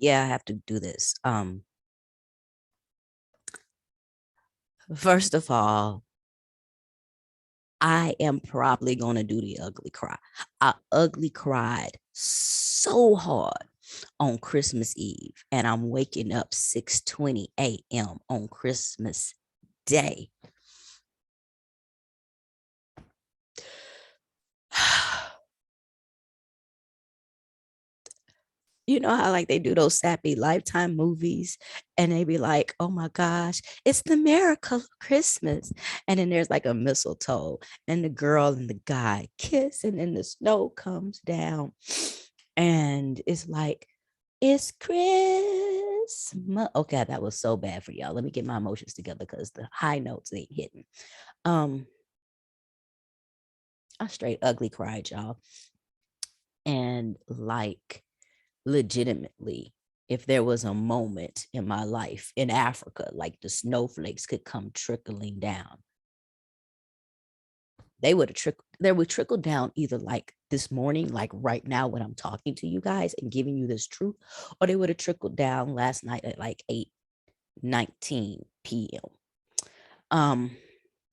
Yeah, I have to do this. First of all, I am probably gonna do the ugly cry. I ugly cried so hard on Christmas Eve, and I'm waking up 6:20 a.m. on Christmas Day. You know how like they do those sappy Lifetime movies and they be like, oh my gosh, it's the miracle of Christmas. And then there's like a mistletoe and the girl and the guy kiss and then the snow comes down and it's like, it's Christmas. Okay, that was so bad for y'all. Let me get my emotions together because the high notes ain't hitting. Um, I straight ugly cried, y'all. And like legitimately, if there was a moment in my life in Africa, like the snowflakes could come trickling down, they would trickle down either like this morning, like right now when I'm talking to you guys and giving you this truth, or they would have trickled down last night at like 8:19 p.m.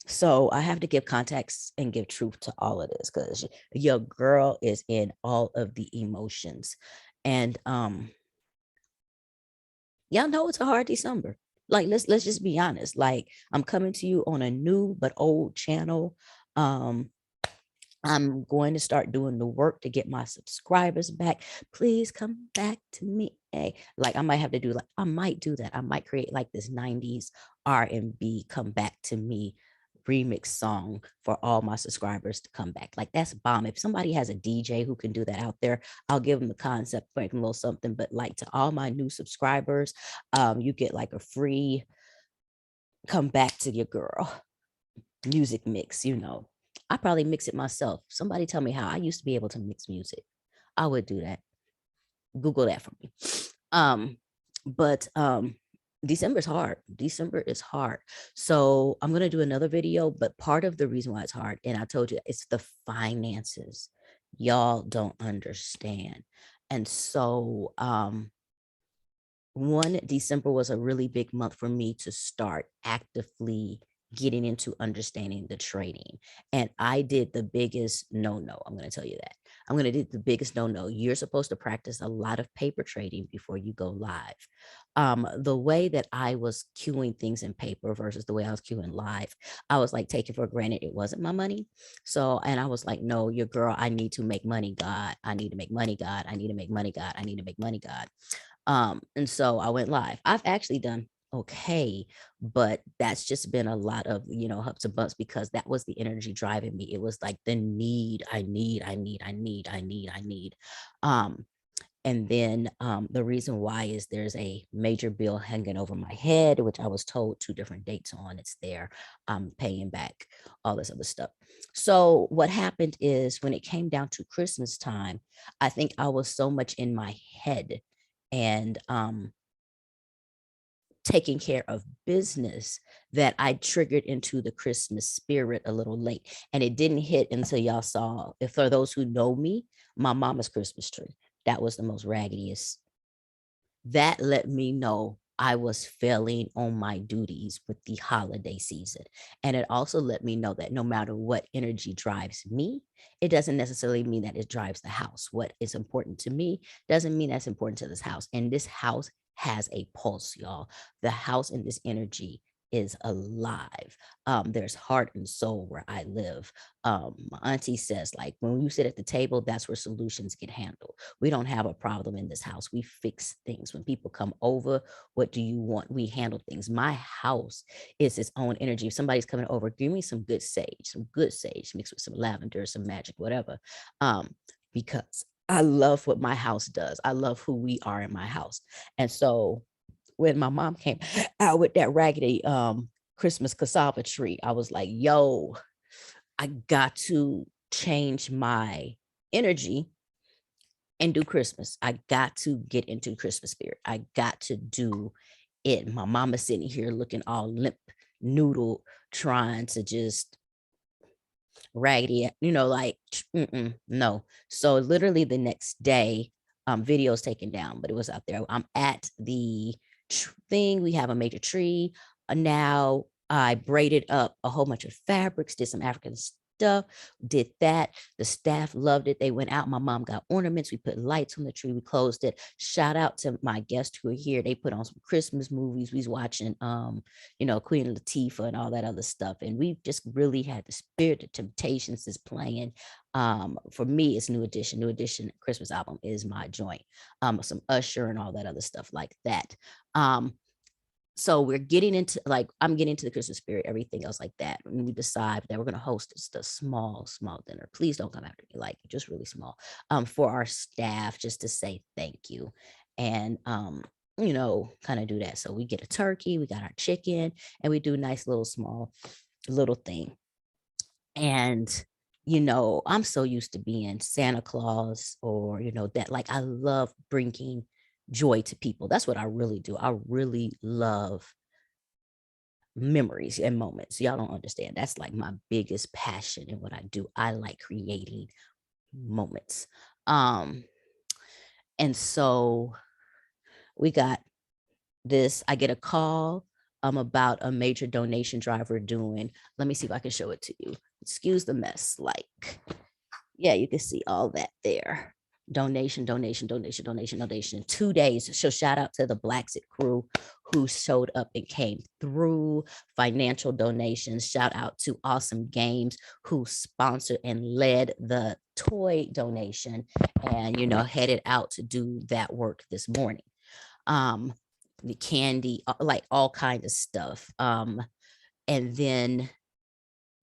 So I have to give context and give truth to all of this because your girl is in all of the emotions. And y'all know it's a hard December. Like let's just be honest. Like I'm coming to you on a new but old channel. Um, I'm going to start doing the work to get my subscribers back. Please come back to me. Hey, like I might have to do like I might do that. I might create like this 90s R&B come back to me remix song for all my subscribers to come back. Like that's bomb. If somebody has a DJ who can do that out there, I'll give them the concept, make a little something. But like to all my new subscribers, you get like a free come back to your girl music mix, you know. I probably mix it myself. Somebody tell me how. I used to be able to mix music. I would do that. Google that for me. Um, but December is hard. December is hard. So I'm gonna do another video, but part of the reason why it's hard, and I told you it's the finances. Y'all don't understand. And so 1 December was a really big month for me to start actively getting into understanding the trading. And I did the biggest no. I'm going to tell you that. I'm going to do the biggest no. You're supposed to practice a lot of paper trading before you go live. The way that I was queuing things in paper versus the way I was queuing live, I was like taking for granted it wasn't my money. So, and I was like, no, your girl, I need to make money, God. I need to make money, God. I need to make money, God. I need to make money, God. And so I went live. I've actually done okay, but that's just been a lot of, ups and bumps because that was the energy driving me. It was like the need, I need. Um, and then the reason why is there's a major bill hanging over my head, which I was told 2 different dates on. It's there. I'm paying back all this other stuff. So what happened is when it came down to Christmas time, I think I was so much in my head and taking care of business that I triggered into the Christmas spirit a little late. And it didn't hit until y'all saw, if for those who know me, my mama's Christmas tree. That was the most raggediest. That let me know I was failing on my duties with the holiday season. And it also let me know that no matter what energy drives me, it doesn't necessarily mean that it drives the house. What is important to me doesn't mean that's important to this house. And this house has a pulse, y'all. The house in this energy is alive. There's heart and soul where I live. My auntie says, like, when you sit at the table, that's where solutions get handled. We don't have a problem in this house. We fix things. When people come over, what do you want? We handle things. My house is its own energy. If somebody's coming over, give me some good sage mixed with some lavender, some magic, whatever. Because I love what my house does. I love who we are in my house. And so when my mom came out with that raggedy Christmas cassava tree, I was like, yo, I got to change my energy and do Christmas. I got to get into Christmas spirit. I got to do it. My mama's sitting here looking all limp noodle, trying to just raggedy, like, no. So literally the next day, videos taken down, but it was out there. I'm at the thing. We have a major tree. Now I braided up a whole bunch of fabrics, did some African stuff, did that. The staff loved it. They went out. My mom got ornaments. We put lights on the tree. We closed it. Shout out to my guests who are here. They put on some Christmas movies. We was watching, Queen Latifah and all that other stuff. And we just really had the Spirit of Temptations is playing. For me, it's New Edition. New Edition Christmas album is my joint. Some Usher and all that other stuff like that. So we're getting into I'm getting into the Christmas spirit, everything else like that. And we decide that we're going to host just a small dinner. Please don't come after me, just really small, for our staff, just to say thank you. And, kind of do that. So we get a turkey, we got our chicken, and we do a nice little thing. And, I'm so used to being Santa Claus or, that I love bringing joy to people. That's what I really do. I really love memories and moments. Y'all don't understand. That's like my biggest passion in what I do. I like creating moments. And so we got this. I get a call about a major donation drive we're doing. Let me see if I can show it to you. Excuse the mess. Yeah, you can see all that there. Donation. 2 days. So shout out to the Blacksit crew who showed up and came through. Financial donations. Shout out to Awesome Games who sponsored and led the toy donation and, headed out to do that work this morning. The candy, all kinds of stuff. And then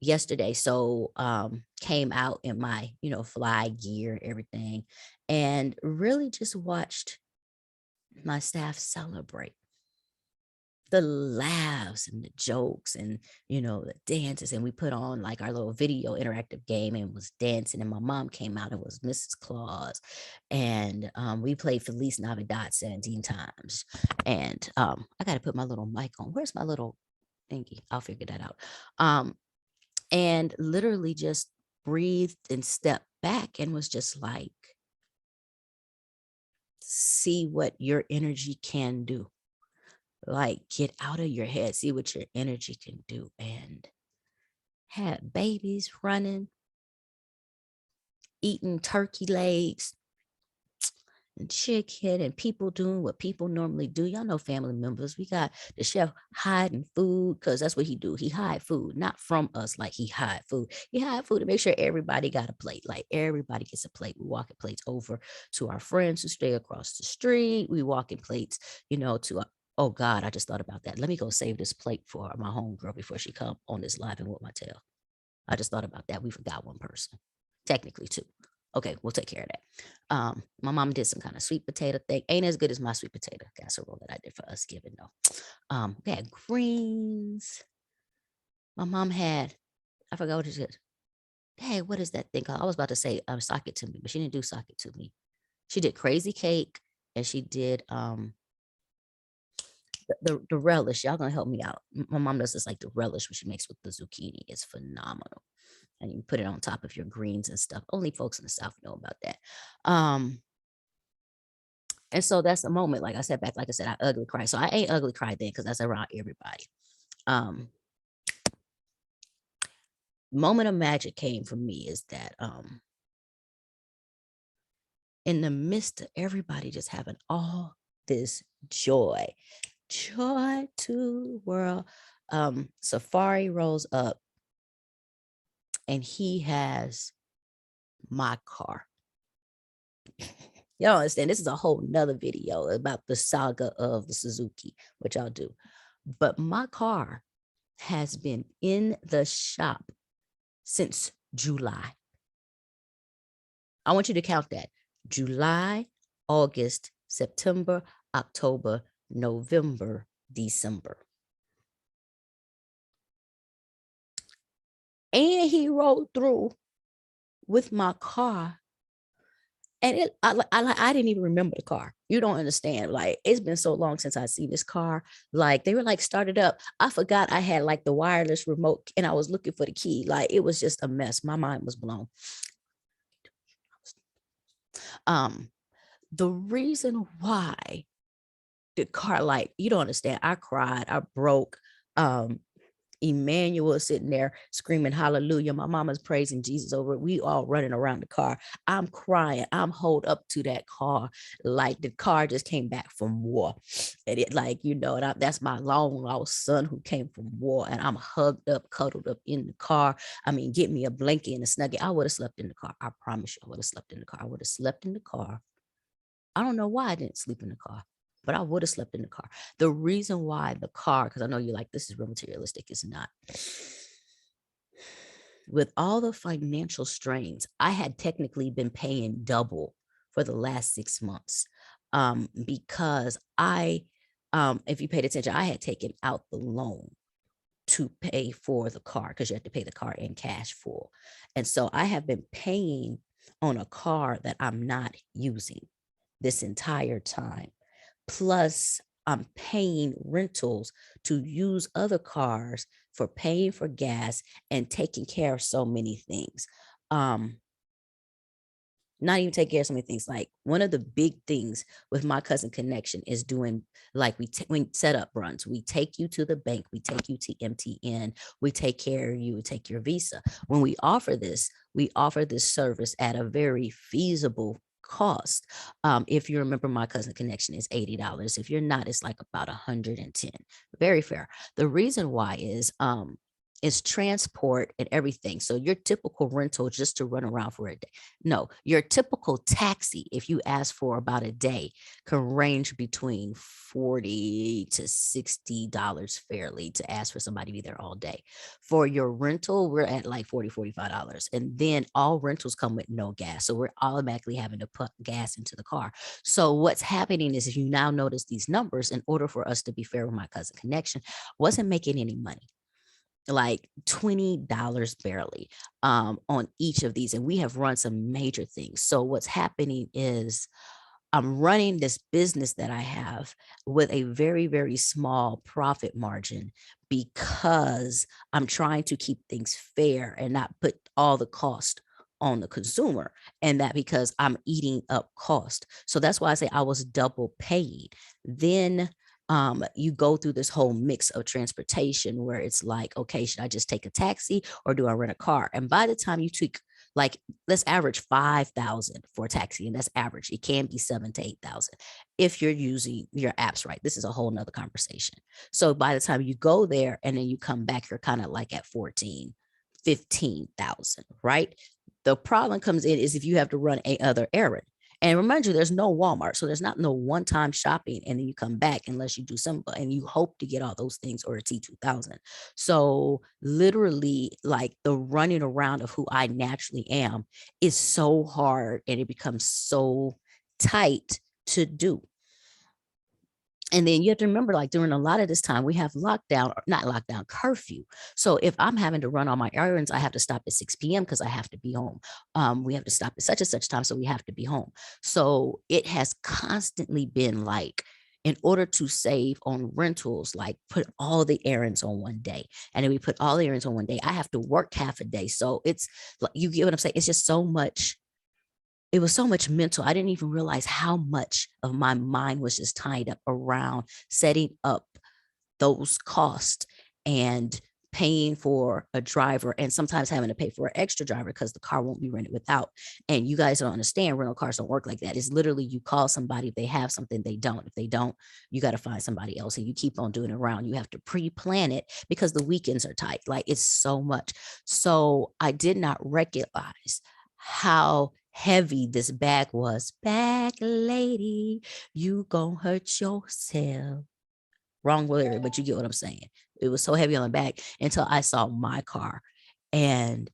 yesterday, so came out in my fly gear, everything, and really just watched my staff celebrate the laughs and the jokes and the dances. And we put on our little video interactive game and was dancing, and my mom came out and was Mrs. Claus, and we played Feliz Navidad 17 times. And I gotta put my little mic on. Where's my little thingy? I'll figure that out. And literally just breathed and stepped back and was just see what your energy can do. Get out of your head, see what your energy can do. And had babies running, eating turkey legs and chicken, and people doing what people normally do. Y'all know family members. We got the chef hiding food because that's what he do. He hide food, not from us. He hide food. He hide food to make sure everybody got a plate. Everybody gets a plate. We walking plates over to our friends who stay across the street. We walking plates, to oh God, I just thought about that. Let me go save this plate for my homegirl before she come on this live and whoop my tail. I just thought about that. We forgot one person, technically two. Okay, we'll take care of that. My mom did some kind of sweet potato thing. Ain't as good as my sweet potato casserole that I did for us giving though. We had greens. My mom had, I forgot what it is. Hey, what is that thing called? I was about to say sock it to me, but she didn't do sock it to me. She did crazy cake and she did the relish. Y'all gonna help me out. My mom does this the relish which she makes with the zucchini. It's phenomenal. And you put it on top of your greens and stuff. Only folks in the South know about that. And so that's a moment, like I said, I ugly cried. So I ain't ugly cried then because that's around everybody. Moment of magic came for me is that in the midst of everybody just having all this joy to the world, Safari rolls up and he has my car. Y'all understand, this is a whole nother video about the saga of the Suzuki, which I'll do. But my car has been in the shop since July. I want you to count that. July, August, September, October, November, December. And he rolled through with my car. And I didn't even remember the car. You don't understand. It's been so long since I seen this car. They were started up. I forgot I had the wireless remote and I was looking for the key. It was just a mess. My mind was blown. The reason why the car, like, you don't understand, I cried, I broke. um Emmanuel is sitting there screaming hallelujah. My mama's praising Jesus over it. We all running around the car. I'm crying. I'm holed up to that car like the car just came back from war. And it, like, and that's my long lost son who came from war. And I'm hugged up, cuddled up in the car. I mean, get me a blanket and a snuggie. I would have slept in the car. I promise you, I would have slept in the car. I would have slept in the car. I don't know why I didn't sleep in the car, but I would have slept in the car. The reason why the car, because I know you're like, this is real materialistic. It's not. With all the financial strains, I had technically been paying double for the last 6 months, because if you paid attention, I had taken out the loan to pay for the car because you have to pay the car in cash full. And so I have been paying on a car that I'm not using this entire time. Plus, I'm paying rentals to use other cars for paying for gas and taking care of so many things. Not even take care of so many things. Like, one of the big things with my cousin connection is doing, like, we set up runs. We take you to the bank, we take you to MTN, we take care of you, we take your Visa. When we offer this service at a very feasible cost. If you remember, my cousin connection is $80. If you're not, it's like about 110. Very fair. The reason why is transport and everything. So your typical rental just to run around for a day. No, your typical taxi, if you ask for about a day, can range between $40 to $60 fairly to ask for somebody to be there all day. For your rental, we're at like $40, $45. And then all rentals come with no gas. So we're automatically having to put gas into the car. So what's happening is, if you now notice these numbers, in order for us to be fair with my cousin connection, wasn't making any money, like $20 barely, on each of these. And we have run some major things. So what's happening is, I'm running this business that I have with a very, very small profit margin because I'm trying to keep things fair and not put all the cost on the consumer, and that because I'm eating up cost. So that's why I say I was double paid. Then you go through this whole mix of transportation where it's like, okay, should I just take a taxi or do I rent a car? And by the time you took, like, let's average 5,000 for a taxi, and that's average. It can be 7 to 8,000 if you're using your apps right. This is a whole nother conversation. So by the time you go there and then you come back, you're kind of like at 14, 15,000, right? The problem comes in is if you have to run a other errand. And remind you, there's no Walmart. So there's not no one-time shopping and then you come back unless you do something, and you hope to get all those things, or a T2000. So literally, like, the running around of who I naturally am is so hard, and it becomes so tight to do. And then you have to remember, like, during a lot of this time, we have lockdown, or not lockdown, curfew. So if I'm having to run all my errands, I have to stop at 6 p.m. because I have to be home. We have to stop at such and such time, so we have to be home. So it has constantly been like, in order to save on rentals, like, put all the errands on one day. And then we put all the errands on one day. I have to work half a day. So it's like, you get what I'm saying? It's just so much. It was so much mental. I didn't even realize how much of my mind was just tied up around setting up those costs and paying for a driver, and sometimes having to pay for an extra driver because the car won't be rented without. And you guys don't understand, rental cars don't work like that. It's literally, you call somebody, if they have something, they don't. If they don't, you got to find somebody else, and you keep on doing it around. You have to pre-plan it because the weekends are tight. Like, it's so much. So I did not recognize how heavy this bag was. Bag lady, you gonna hurt yourself. Wrong word, but you get what I'm saying. It was so heavy on the back until I saw my car. And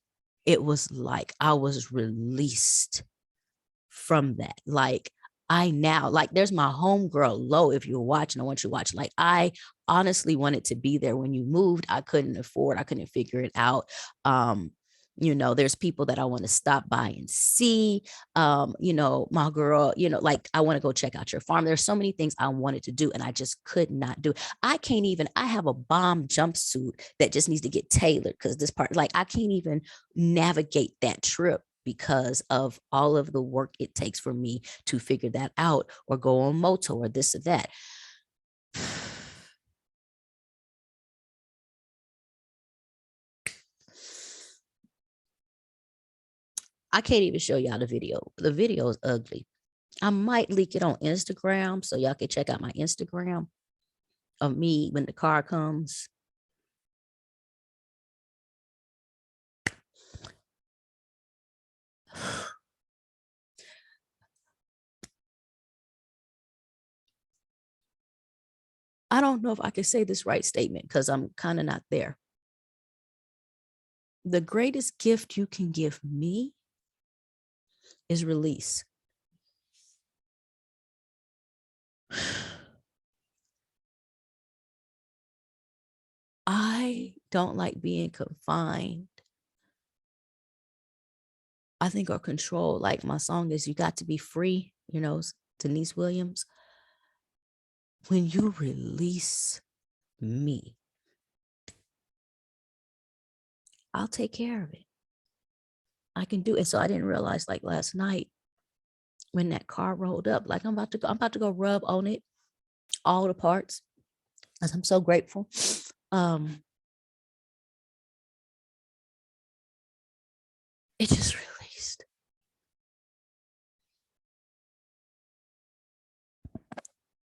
it was like I was released from that. Like, I now, like, there's my homegirl Low. If you're watching, I want you to watch. Like, I honestly wanted to be there when you moved. I couldn't figure it out. There's people that I want to stop by and see. My girl, like, I want to go check out your farm. There's so many things I wanted to do, and I just could not do. I have a bomb jumpsuit that just needs to get tailored because this part, like, I can't even navigate that trip because of all of the work it takes for me to figure that out or go on moto or this or that. I can't even show y'all the video. The video is ugly. I might leak it on Instagram so y'all can check out my Instagram of me when the car comes. I don't know if I can say this right statement because I'm kind of not there. The greatest gift you can give me is release. I don't like being confined. I think or control. Like my song is "You Got to Be Free," you know, Denise Williams. When you release me, I'll take care of it. I can do it. So I didn't realize like last night when that car rolled up, like I'm about to go rub on it, all the parts. As I'm so grateful. It just released.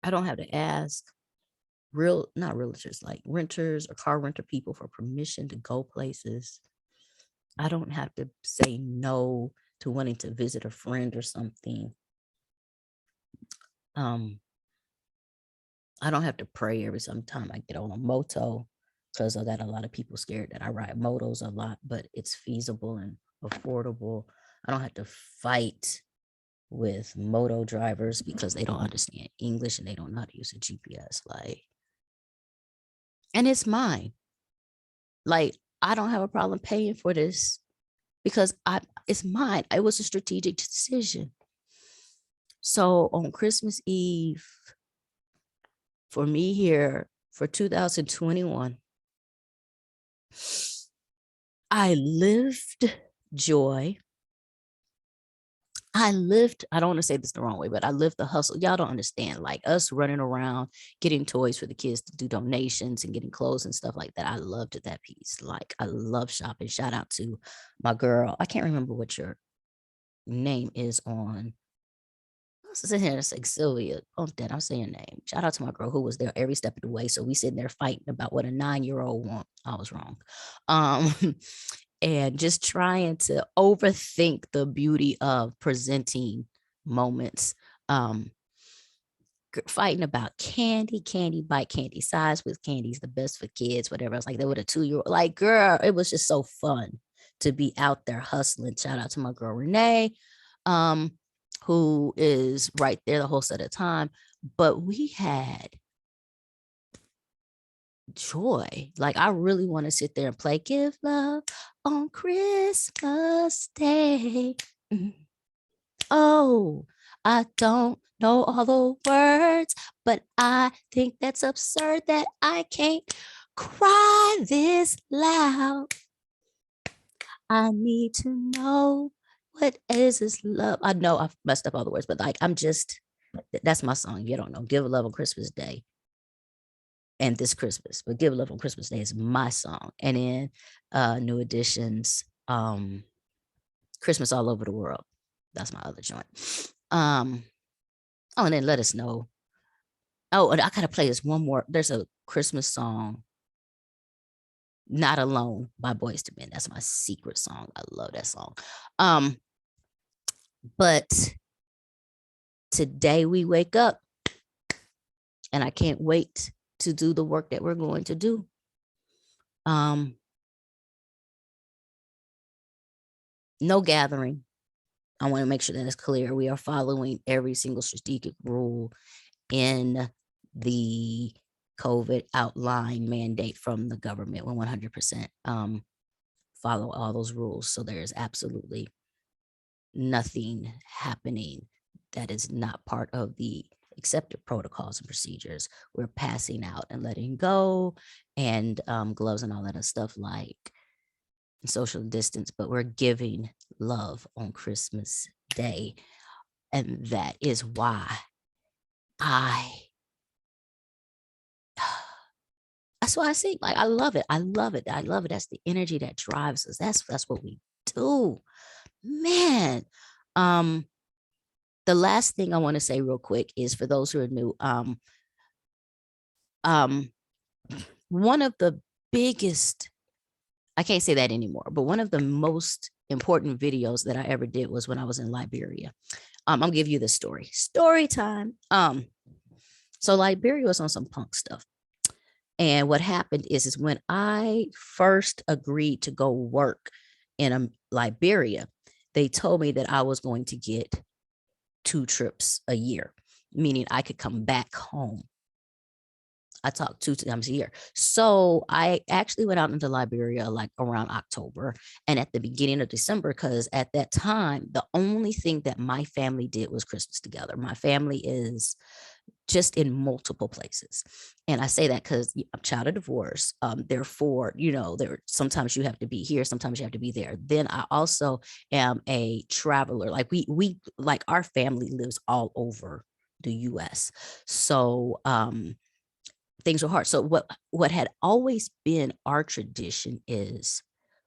I don't have to ask not realtors, like renters or car renter people for permission to go places. I don't have to say no to wanting to visit a friend or something. I don't have to pray every time I get on a moto because I got a lot of people scared that I ride motos a lot, but it's feasible and affordable. I don't have to fight with moto drivers because they don't understand English and they don't know how to use a GPS. Like, and it's mine. Like, I don't have a problem paying for this because it's mine. It was a strategic decision. So on Christmas Eve, for me here for 2021, I lived joy. I don't want to say this the wrong way, but I lived the hustle. Y'all don't understand. Like us running around, getting toys for the kids to do donations and getting clothes and stuff like that. I loved that piece. Like I love shopping. Shout out to my girl. I can't remember what your name is on. I was sitting here and say Sylvia. Oh, that I'm saying your name. Shout out to my girl who was there every step of the way. So we sitting there fighting about what a 9-year-old want. I was wrong. And just trying to overthink the beauty of presenting moments. Fighting about candy bite, candy size with candy's the best for kids, whatever. I was like, that with a 2-year-old, like, girl, it was just so fun to be out there hustling. Shout out to my girl Renee, who is right there the whole set of time. But we had joy. Like I really want to sit there and play Give Love on Christmas Day. Oh, I don't know all the words, but I think that's absurd that I can't cry this loud. I need to know what is this love. I know I've messed up all the words, but like that's my song. You don't know. Give Love on Christmas Day and this Christmas, but Give Love on Christmas Day is my song. And then New Editions, Christmas All Over the World. That's my other joint. Oh, and then Let Us Know. Oh, and I gotta play this one more. There's a Christmas song, Not Alone by Boyz II Men. That's my secret song. I love that song. But today we wake up and I can't wait to do the work that we're going to do. No gathering. I want to make sure that it's clear. We are following every single strategic rule in the COVID outline mandate from the government. We're 100% follow all those rules. So there's absolutely nothing happening that is not part of the accepted protocols and procedures. We're passing out and letting go, and gloves and all that stuff. Like social distance, but we're giving love on Christmas Day. And that is why I that's why I sing. Like I love it. I love it. I love it. That's the energy that drives us. That's what we do. Man. Um, the last thing I want to say real quick is for those who are new, um, one of the biggest, I can't say that anymore, but one of the most important videos that I ever did was when I was in Liberia. I'll give you the story. Story time. So Liberia was on some punk stuff. And what happened is when I first agreed to go work in Liberia, they told me that I was going to get 2 trips a year, meaning I could come back home. I talk 2 times a year. So I actually went out into Liberia like around October and at the beginning of December, because at that time, the only thing that my family did was Christmas together. My family is just in multiple places. And I say that because I'm child of divorce. Therefore, there sometimes you have to be here, sometimes you have to be there. Then I also am a traveler. Like we like our family lives all over the US. So things were hard. So what had always been our tradition is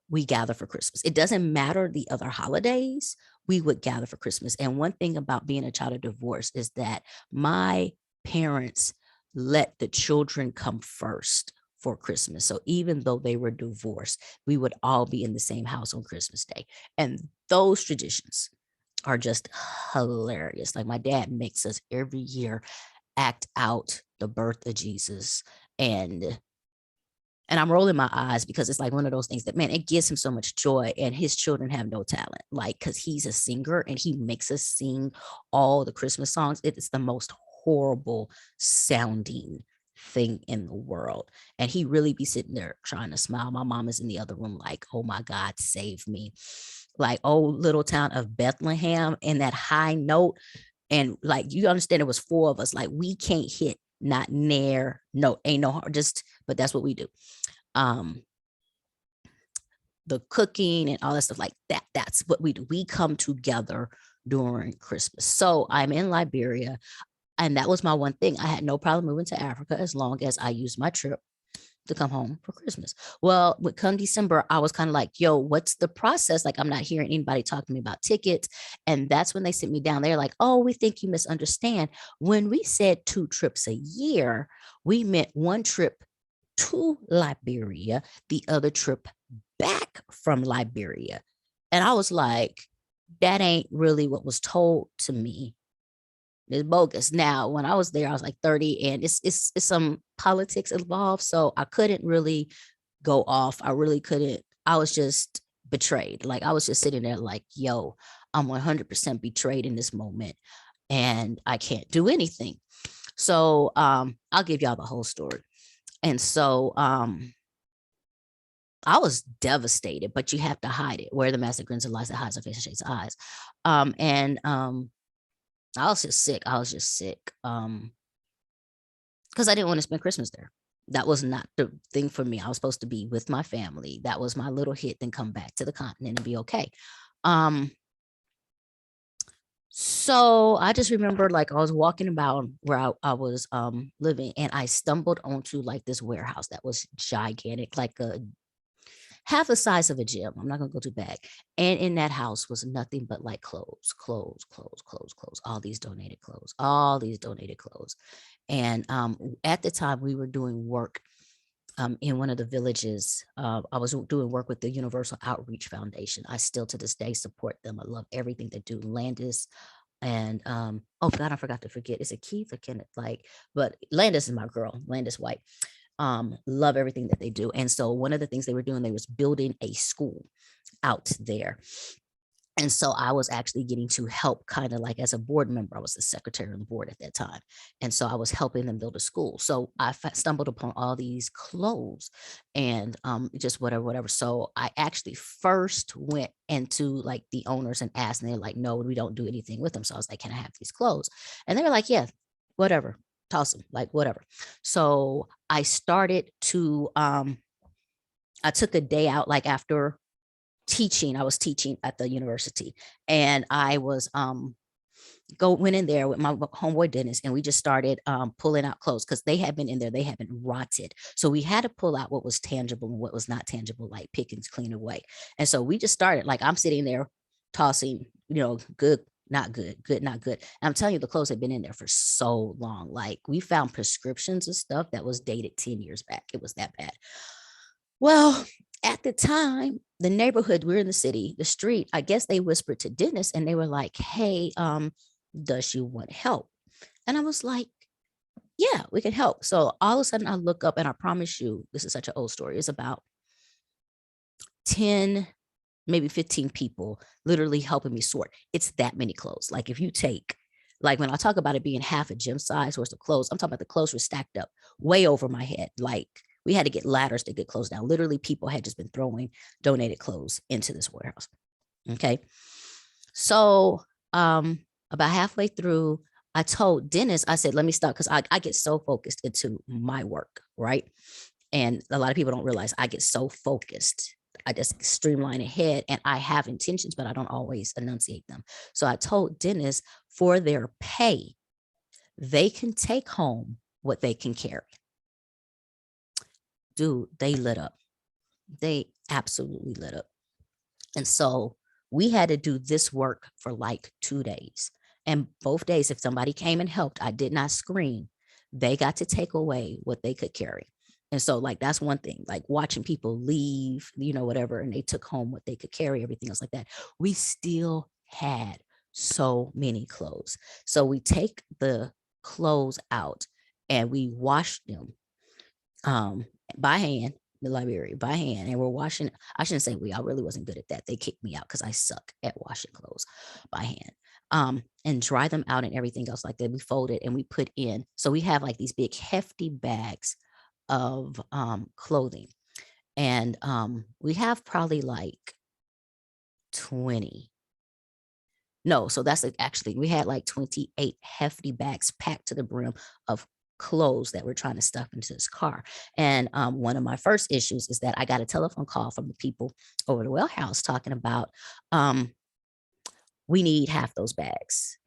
we gather for Christmas. It doesn't matter the other holidays, we would gather for Christmas. And one thing about being a child of divorce is that my parents let the children come first for Christmas. So even though they were divorced, we would all be in the same house on Christmas Day. And those traditions are just hilarious. Like my dad makes us every year act out the birth of Jesus. And I'm rolling my eyes because it's like one of those things that, man, it gives him so much joy. And his children have no talent, like, because he's a singer and he makes us sing all the Christmas songs. It's the most horrible sounding thing in the world. And he really be sitting there trying to smile. My mom is in the other room, like, oh my God, save me. Like, oh, little town of Bethlehem, and that high note. And like, you understand, it was 4 of us. Like, we can't hit not near, no, ain't no hard, just, but that's what we do. um the cooking and all that stuff like that, that's what we do. We come together during Christmas. So I'm in Liberia, and that was my one thing. I had no problem moving to Africa as long as I used my trip to come home for Christmas. Well, with come December, I was kind of like, yo, what's the process? Like, I'm not hearing anybody talk to me about tickets. And that's when they sent me down there like, oh, we think you misunderstand. When we said 2 trips a year, we meant one trip to Liberia, the other trip back from Liberia. And I was like, that ain't really what was told to me. It's bogus. Now, when I was there, I was like 30, and it's some politics involved. So I couldn't really go off. I really couldn't. I was just betrayed. Like, I was just sitting there like, yo, I'm 100% betrayed in this moment and I can't do anything. So I'll give y'all the whole story. And so I was devastated, but you have to hide it. Wear the mask that grins and lies that hides the face and shades eyes. And I was just sick. I was just sick. Because I didn't want to spend Christmas there. That was not the thing for me. I was supposed to be with my family. That was my little hit, then come back to the continent and be okay. So I just remember, like, I was walking about where I was living, and I stumbled onto like this warehouse that was gigantic, like a half the size of a gym. I'm not gonna go too big. And in that house was nothing but like clothes, clothes, clothes, clothes, clothes, all these donated clothes, all these donated clothes. And at the time we were doing work in one of the villages. I was doing work with the Universal Outreach Foundation. I still to this day support them. I love everything they do. Landis and oh God, I forgot to forget. Is it Keith or Kenneth? Like, but Landis is my girl. Landis White. Love everything that they do. And so one of the things they were doing, they was building a school out there. And so I was actually getting to help, kind of like as a board member. I was the secretary of the board at that time. And so I was helping them build a school. So I stumbled upon all these clothes and just whatever, whatever. So I actually first went into like the owners and asked, and they're like, no, we don't do anything with them. So I was like, can I have these clothes? And they were like, yeah, whatever, toss them, like whatever. So I started to, I took a day out, like after teaching. I was teaching at the university, and I was went in there with my homeboy Dennis, and we just started pulling out clothes because they had been in there, they had been rotted. So we had to pull out what was tangible and what was not tangible, like pick and clean away. And so we just started, like, I'm sitting there tossing, good, not good, good, not good. And I'm telling you, the clothes had been in there for so long. Like, we found prescriptions of stuff that was dated 10 years back. It was that bad. Well, at the time, the neighborhood, we're in the city, the street, I guess they whispered to Dennis and they were like, hey, does she want help? And I was like, yeah, we can help. So all of a sudden I look up, and I promise you, this is such an old story. It's about 10, maybe 15 people literally helping me sort. It's that many clothes. Like, if you take, like, when I talk about it being half a gym size worth of clothes, I'm talking about the clothes were stacked up way over my head. Like, we had to get ladders to get clothes down. Literally, people had just been throwing donated clothes into this warehouse. Okay. So about halfway through, I told Dennis, I said, let me stop, because I get so focused into my work, right? And a lot of people don't realize I get so focused. I just streamline ahead, and I have intentions, but I don't always enunciate them. So I told Dennis, for their pay, they can take home what they can carry. Dude, they lit up. They absolutely lit up. And so we had to do this work for like 2 days. And both days, if somebody came and helped, I did not scream. They got to take away what they could carry. And so, like, that's one thing, like watching people leave, whatever, and they took home what they could carry, everything else like that. We still had so many clothes. So we take the clothes out and we wash them by hand, the library by hand, and we're washing. I shouldn't say we, I really wasn't good at that. They kicked me out because I suck at washing clothes by hand. And dry them out and everything else like that. We fold it and we put in. So we have like these big hefty bags of clothing. And we have probably like 20. No, so that's actually, we had like 28 hefty bags packed to the brim of clothes that we're trying to stuff into this car. And one of my first issues is that I got a telephone call from the people over the well house talking about, we need half those bags.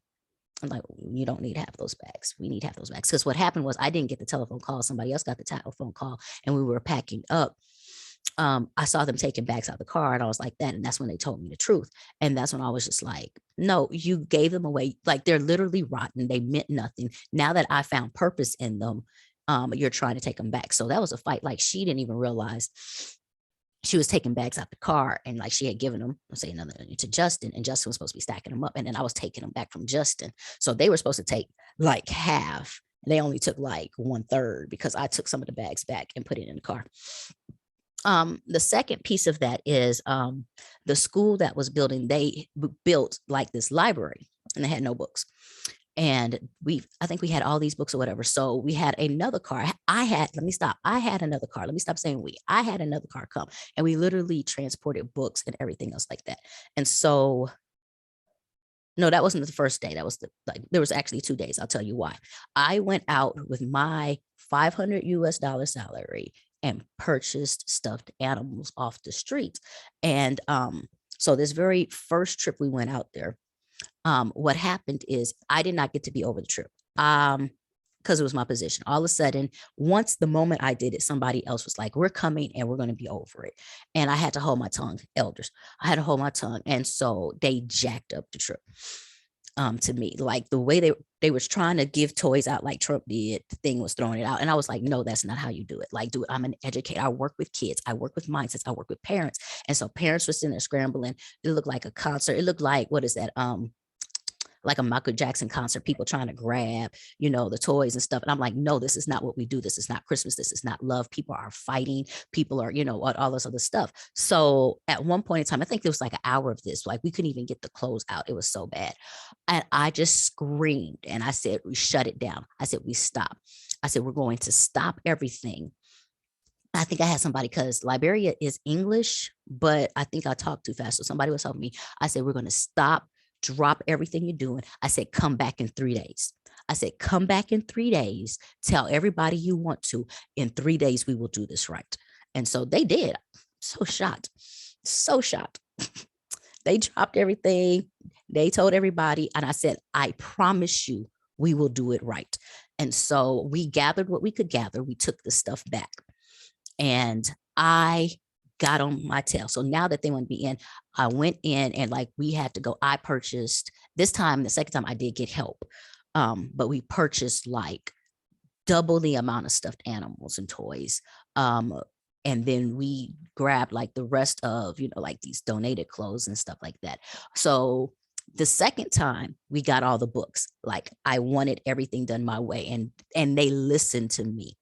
I'm like, you don't need half those bags. We need half those bags. Because what happened was I didn't get the telephone call. Somebody else got the telephone call, and we were packing up. I saw them taking bags out of the car, and I was like that. And that's when they told me the truth. And that's when I was just like, no, you gave them away. Like, they're literally rotten. They meant nothing. Now that I found purpose in them, you're trying to take them back. So that was a fight. Like, she didn't even realize she was taking bags out the car, and like she had given them, let's say, another to Justin, and Justin was supposed to be stacking them up. And then I was taking them back from Justin. So they were supposed to take like half. They only took like 1/3 because I took some of the bags back and put it in the car. The second piece of that is the school that was building, they built like this library, and they had no books. And I think we had all these books or whatever. So we had another car. Let me stop. I had another car. Let me stop saying we. I had another car come, and we literally transported books and everything else like that. And so, no, that wasn't the first day. That was there was actually 2 days. I'll tell you why. I went out with my $500 salary and purchased stuffed animals off the streets. And so this very first trip we went out there, what happened is I did not get to be over the trip because it was my position. All of a sudden, once the moment I did it, somebody else was like, we're coming and we're going to be over it. And I had to hold my tongue, elders. I had to hold my tongue. And so they jacked up the trip to me. Like, the way they was trying to give toys out like Trump did, the thing was throwing it out. And I was like, no, that's not how you do it. Like, I'm an educator. I work with kids. I work with mindsets. I work with parents. And so parents were sitting there scrambling. It looked like a concert. It looked like, what is that? Like a Michael Jackson concert, people trying to grab, the toys and stuff. And I'm like, no, this is not what we do. This is not Christmas. This is not love. People are fighting. People are, all this other stuff. So at one point in time, I think there was like an hour of this, like we couldn't even get the clothes out. It was so bad. And I just screamed and I said, we shut it down. I said, we stop. I said, we're going to stop everything. I think I had somebody, because Liberia is English, but I think I talked too fast. So somebody was helping me. I said, we're going to stop, drop everything you're doing. I said, come back in 3 days. I said, come back in 3 days. Tell everybody you want to. In 3 days, we will do this right. And so they did. So shocked. So shocked. They dropped everything. They told everybody. And I said, I promise you, we will do it right. And so we gathered what we could gather. We took the stuff back. And I got on my tail. So now that they want to be in, I went in and like we had to go. I purchased this time, the second time I did get help. But we purchased like double the amount of stuffed animals and toys. And then we grabbed like the rest of, like these donated clothes and stuff like that. So the second time we got all the books, like I wanted everything done my way, and they listened to me.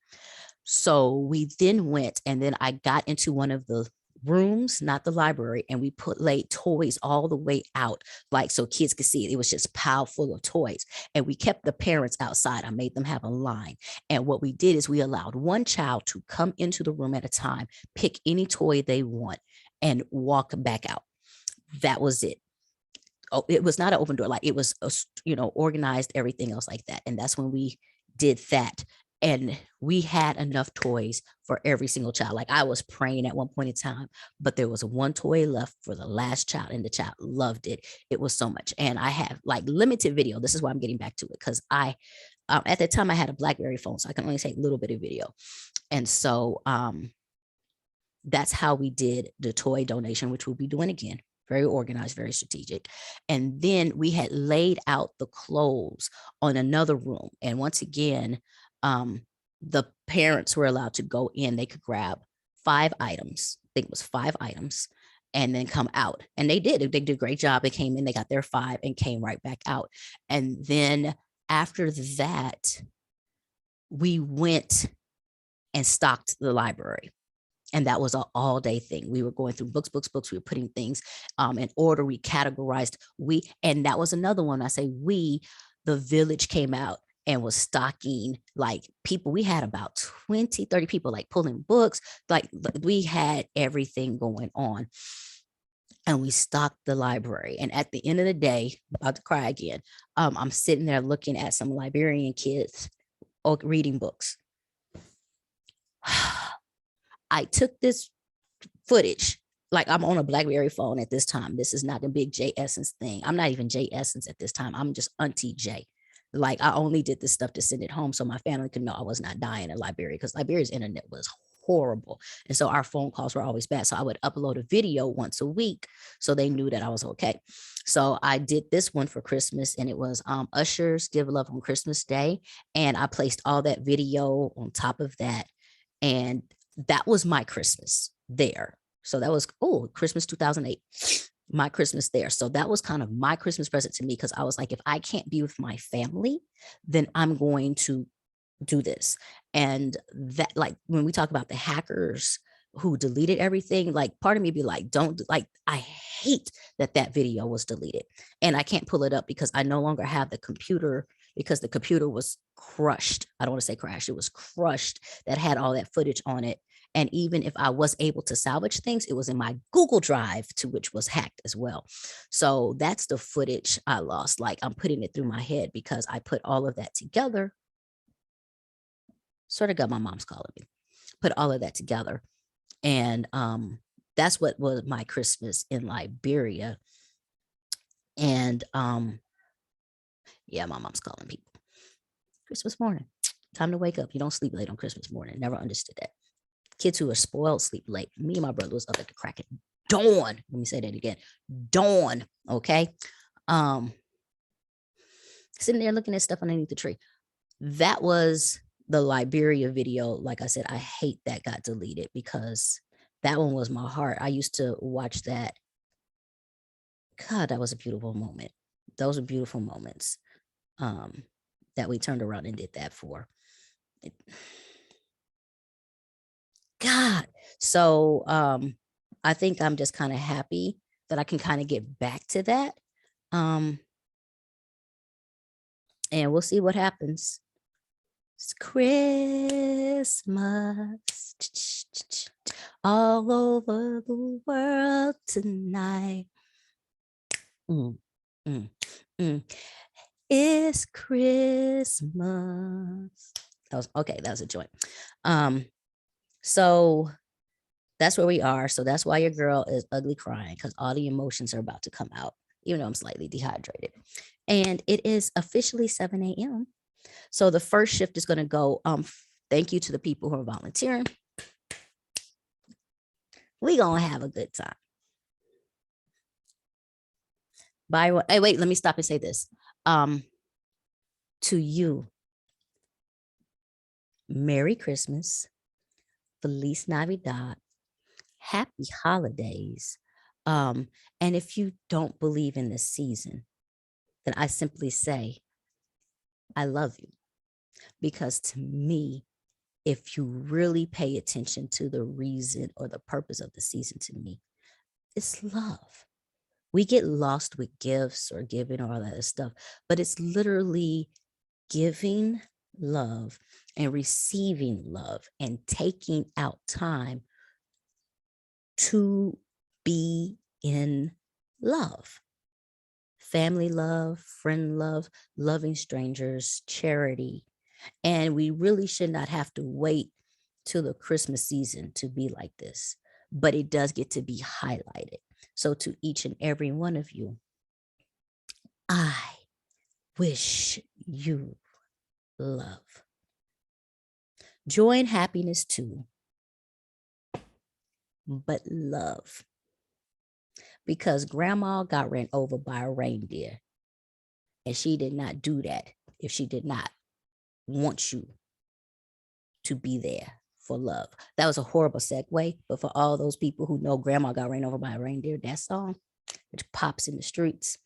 So we then went, and then I got into one of the rooms, not the library, and we laid toys all the way out, like so kids could see it. It was just piled full of toys. And we kept the parents outside. I made them have a line. And what we did is we allowed one child to come into the room at a time, pick any toy they want, and walk back out. That was it. Oh, it was not an open door, like it was, organized, everything else like that. And that's when we did that. And we had enough toys for every single child. Like I was praying at one point in time, but there was one toy left for the last child, and the child loved it. It was so much. And I have like limited video. This is why I'm getting back to it, because at that time I had a BlackBerry phone, so I can only take a little bit of video. And so that's how we did the toy donation, which we'll be doing again. Very organized, very strategic. And then we had laid out the clothes on another room. And once again, the parents were allowed to go in. They could grab 5 items. I think it was 5 items, and then come out. And they did. They did a great job. They came in, they got their 5 and came right back out. And then after that, we went and stocked the library. And that was an all day thing. We were going through books. We were putting things in order. We categorized. And that was another one. I say we, the village came out and was stocking, like people. We had about 20, 30 people like pulling books. Like we had everything going on. And we stocked the library. And at the end of the day, about to cry again, I'm sitting there looking at some Liberian kids reading books. I took this footage, like I'm on a BlackBerry phone at this time. This is not a big J Essence thing. I'm not even J Essence at this time. I'm just Auntie J. Like I only did this stuff to send it home so my family could know I was not dying in Liberia, because Liberia's internet was horrible. And so our phone calls were always bad. So I would upload a video once a week so they knew that I was okay. So I did this one for Christmas, and it was Usher's Give Love on Christmas Day. And I placed all that video on top of that. And that was my Christmas there. So that was, Christmas 2008, my Christmas there. So that was kind of my Christmas present to me, because I was like, if I can't be with my family, then I'm going to do this. And that, like, when we talk about the hackers who deleted everything, like part of me be like, don't, like, I hate that video was deleted. And I can't pull it up because I no longer have the computer, because the computer was crushed. I don't want to say crashed. It was crushed, that had all that footage on it. And even if I was able to salvage things, it was in my Google Drive, to which was hacked as well. So that's the footage I lost. Like I'm putting it through my head because I put all of that together. Sort of got my mom's calling me. Put all of that together. And that's what was my Christmas in Liberia. And yeah, my mom's calling people. Christmas morning, time to wake up. You don't sleep late on Christmas morning. Never understood that. Kids who are spoiled sleep late. Me and my brother was up at the crack of dawn. Let me say that again. Dawn. Okay. Sitting there looking at stuff underneath the tree. That was the Liberia video. Like I said, I hate that got deleted, because that one was my heart. I used to watch that. God, that was a beautiful moment. Those are beautiful moments that we turned around and did that for. God. So I think I'm just kind of happy that I can kind of get back to that. And we'll see what happens. It's Christmas all over the world tonight. It's Christmas. That was okay. That was a joint. So that's where we are. So that's why your girl is ugly crying, because all the emotions are about to come out, even though I'm slightly dehydrated. And it is officially 7 a.m. So the first shift is going to go. Thank you to the people who are volunteering. We gonna have a good time. Hey, wait, let me stop and say this. To you, Merry Christmas, Feliz Navidad, Happy Holidays. And if you don't believe in this season, then I simply say, I love you. Because to me, if you really pay attention to the reason or the purpose of the season, to me, it's love. We get lost with gifts or giving or all that stuff, but it's literally giving love and receiving love and taking out time to be in love. Family love, friend love, loving strangers, charity. And we really should not have to wait till the Christmas season to be like this, but it does get to be highlighted. So to each and every one of you, I wish you love, joy and happiness too, but love. Because grandma got ran over by a reindeer, and she did not do that if she did not want you to be there for love. That was a horrible segue, but for all those people who know grandma got ran over by a reindeer, that song, which pops in the streets,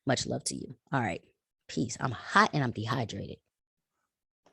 much love to you. All right, peace. I'm hot and I'm dehydrated.